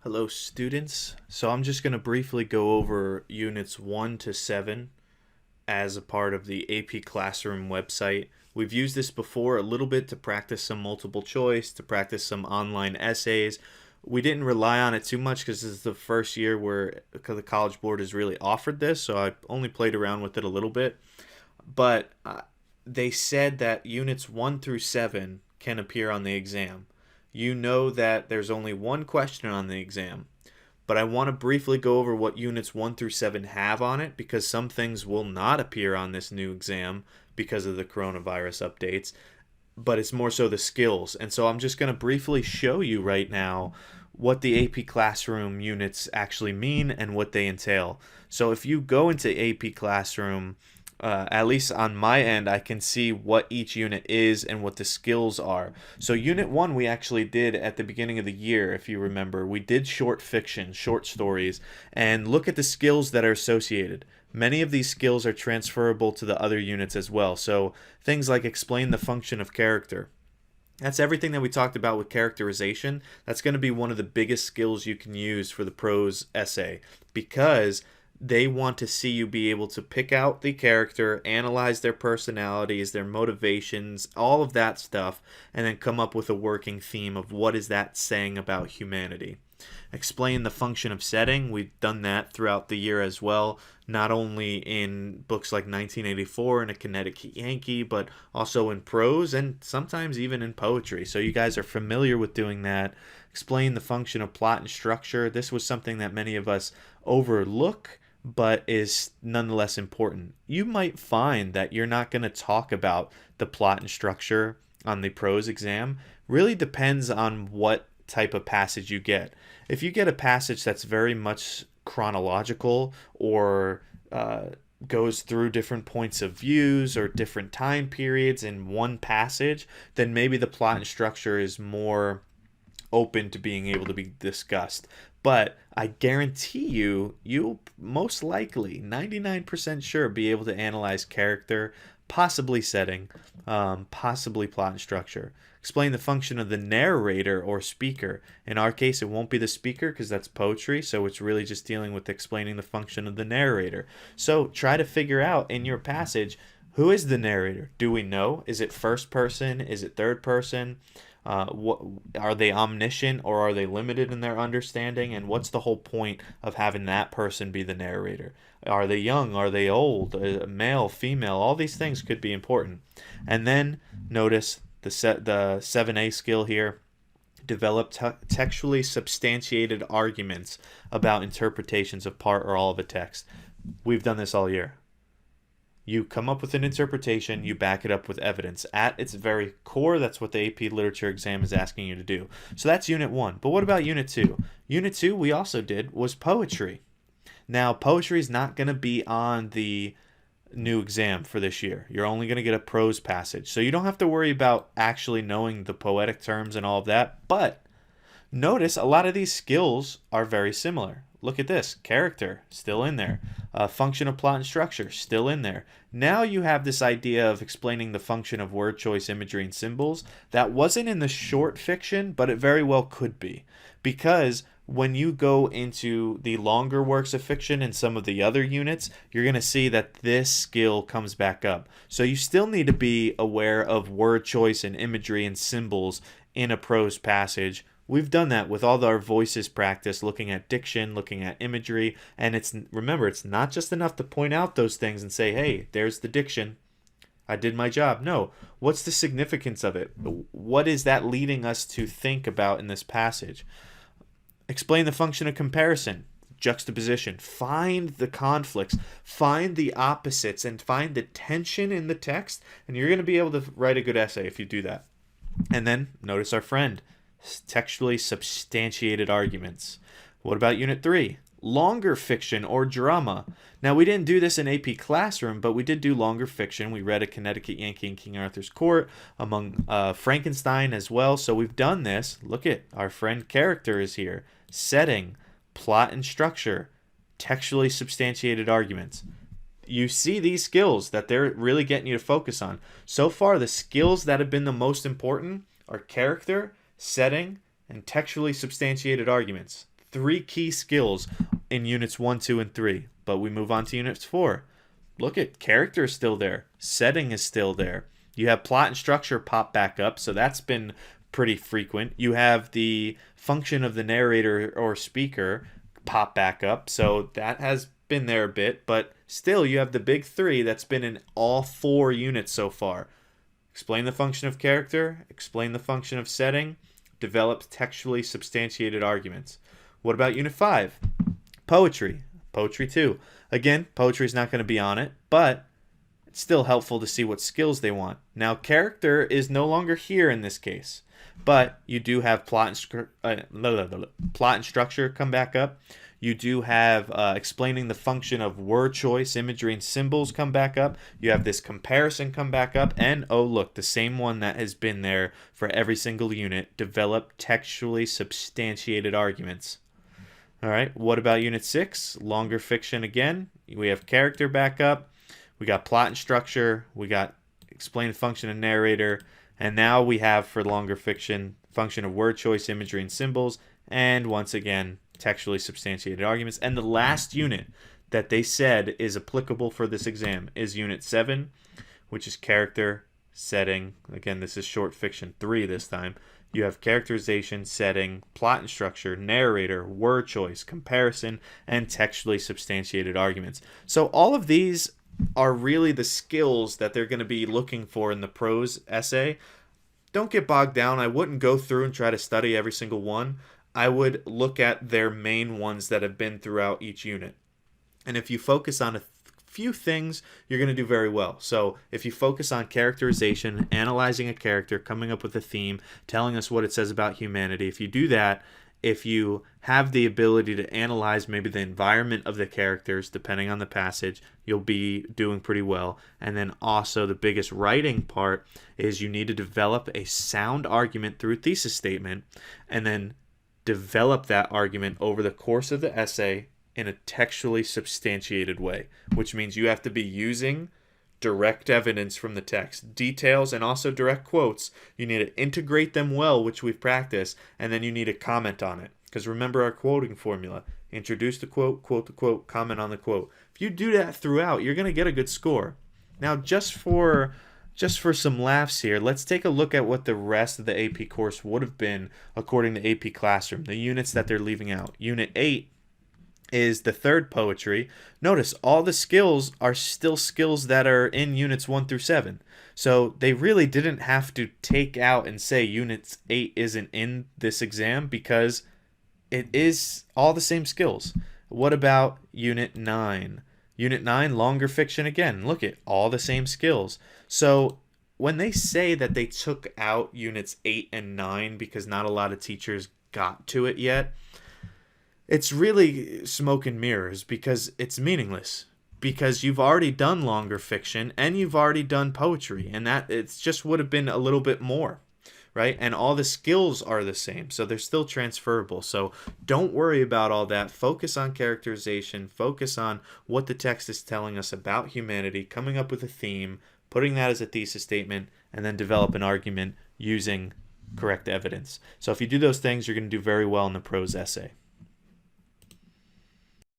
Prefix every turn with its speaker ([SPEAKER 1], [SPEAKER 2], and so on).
[SPEAKER 1] Hello, students. So I'm just going to briefly go over units 1 to 7 as a part of the AP Classroom website. We've used this before a little bit to practice some multiple choice, to practice some online essays. We didn't rely on it too much because this is the first year where the College Board has really offered this, so I only played around with it a little bit. But they said that units 1 through 7 can appear on the exam. You know that there's only one question on the exam, but I want to briefly go over what units 1 through 7 have on it because some things will not appear on this new exam because of the coronavirus updates, but it's more so the skills. And so I'm just going to briefly show you right now what the AP Classroom units actually mean and what they entail. So if you go into AP Classroom, at least on my end, I can see what each unit is and what the skills are. So Unit 1 we actually did at the beginning of the year, if you remember. We did short fiction, short stories, and look at the skills that are associated. Many of these skills are transferable to the other units as well. So things like explain the function of character. That's everything that we talked about with characterization. That's going to be one of the biggest skills you can use for the prose essay because they want to see you be able to pick out the character, analyze their personalities, their motivations, all of that stuff, and then come up with a working theme of what is that saying about humanity. Explain the function of setting. We've done that throughout the year as well, not only in books like 1984 and A Connecticut Yankee, but also in prose and sometimes even in poetry. So you guys are familiar with doing that. Explain the function of plot and structure. This was something that many of us overlook but is nonetheless important. You might find that you're not going to talk about the plot and structure on the prose exam. Really depends on what type of passage you get. If you get a passage that's very much chronological or goes through different points of views or different time periods in one passage, then maybe the plot and structure is more open to being able to be discussed. But I guarantee you, you'll most likely, 99% sure, be able to analyze character, possibly setting, possibly plot and structure. Explain the function of the narrator or speaker. In our case, it won't be the speaker because that's poetry, so it's really just dealing with explaining the function of the narrator. So try to figure out in your passage, who is the narrator? Do we know? Is it first person? Is it third person? What are they omniscient or are they limited in their understanding? And what's the whole point of having that person be the narrator? Are they young? Are they old? Male, female? All these things could be important. And then notice the 7A skill here. Develop textually substantiated arguments about interpretations of part or all of a text. We've done this all year. You come up with an interpretation, you back it up with evidence. At its very core, that's what the AP Literature exam is asking you to do. So that's Unit 1. But what about Unit 2? Unit 2 we also did was poetry. Now, poetry is not going to be on the new exam for this year. You're only going to get a prose passage. So you don't have to worry about actually knowing the poetic terms and all of that. But notice a lot of these skills are very similar. Look at this. Character, still in there. Function of plot and structure, still in there. Now you have this idea of explaining the function of word choice, imagery, and symbols. That wasn't in the short fiction, but it very well could be. Because when you go into the longer works of fiction and some of the other units, you're going to see that this skill comes back up. So you still need to be aware of word choice and imagery and symbols in a prose passage. We've done that with all our voices practice, looking at diction, looking at imagery, and remember, it's not just enough to point out those things and say, hey, there's the diction. I did my job. No. What's the significance of it? What is that leading us to think about in this passage? Explain the function of comparison, juxtaposition. Find the conflicts, find the opposites, and find the tension in the text, and you're going to be able to write a good essay if you do that. And then notice our friend, textually substantiated arguments. What about Unit 3? Longer fiction or drama. Now, we didn't do this in AP Classroom, but we did do longer fiction. We read A Connecticut Yankee in King Arthur's Court, among Frankenstein as well. So we've done this. Look at our friend character is here. Setting, plot and structure, textually substantiated arguments. You see these skills that they're really getting you to focus on. So far, the skills that have been the most important are character, setting, and textually substantiated arguments. 3 key skills in units 1, 2, and 3. But we move on to units 4. Look at character is still there. Setting is still there. You have plot and structure pop back up, so that's been pretty frequent. You have the function of the narrator or speaker pop back up, so that has been there a bit, but still you have the big 3 that's been in all 4 units so far. Explain the function of character, explain the function of setting, develop textually substantiated arguments. What about unit 5? Poetry. Poetry 2. Again, poetry is not going to be on it, but it's still helpful to see what skills they want. Now, character is no longer here in this case, but you do have plot and structure come back up. You do have explaining the function of word choice, imagery, and symbols come back up. You have this comparison come back up. And, oh, look, the same one that has been there for every single unit. Develop textually substantiated arguments. All right, what about Unit 6? Longer fiction again. We have character back up. We got plot and structure. We got explain the function of narrator. And now we have, for longer fiction, function of word choice, imagery, and symbols. And once again, textually substantiated arguments. And the last unit that they said is applicable for this exam is Unit 7, which is character, setting. Again, this is short fiction 3 this time. You have characterization, setting, plot and structure, narrator, word choice, comparison, and textually substantiated arguments. So all of these are really the skills that they're going to be looking for in the prose essay. Don't get bogged down. I wouldn't go through and try to study every single one. I would look at their main ones that have been throughout each unit. And if you focus on a few things, you're going to do very well. So if you focus on characterization, analyzing a character, coming up with a theme, telling us what it says about humanity, if you do that, if you have the ability to analyze maybe the environment of the characters, depending on the passage, you'll be doing pretty well. And then also the biggest writing part is you need to develop a sound argument through a thesis statement, and then develop that argument over the course of the essay in a textually substantiated way, which means you have to be using direct evidence from the text, details, and also direct quotes. You need to integrate them well, which we've practiced, and then you need to comment on it. Because remember our quoting formula. Introduce the quote the quote, comment on the quote. If you do that throughout, you're going to get a good score. Now, just for some laughs here, let's take a look at what the rest of the AP course would have been according to AP Classroom, the units that they're leaving out. Unit 8 is the third poetry. Notice all the skills are still skills that are in units 1 through 7. So they really didn't have to take out and say units 8 isn't in this exam because it is all the same skills. What about unit 9? Unit 9, longer fiction again. Look at all the same skills. So when they say that they took out units 8 and 9 because not a lot of teachers got to it yet, it's really smoke and mirrors because it's meaningless. Because you've already done longer fiction and you've already done poetry, and that it's just would have been a little bit more, right? And all the skills are the same, so they're still transferable. So don't worry about all that. Focus on characterization. Focus on what the text is telling us about humanity, coming up with a theme, putting that as a thesis statement, and then develop an argument using correct evidence. So if you do those things, you're going to do very well in the prose essay.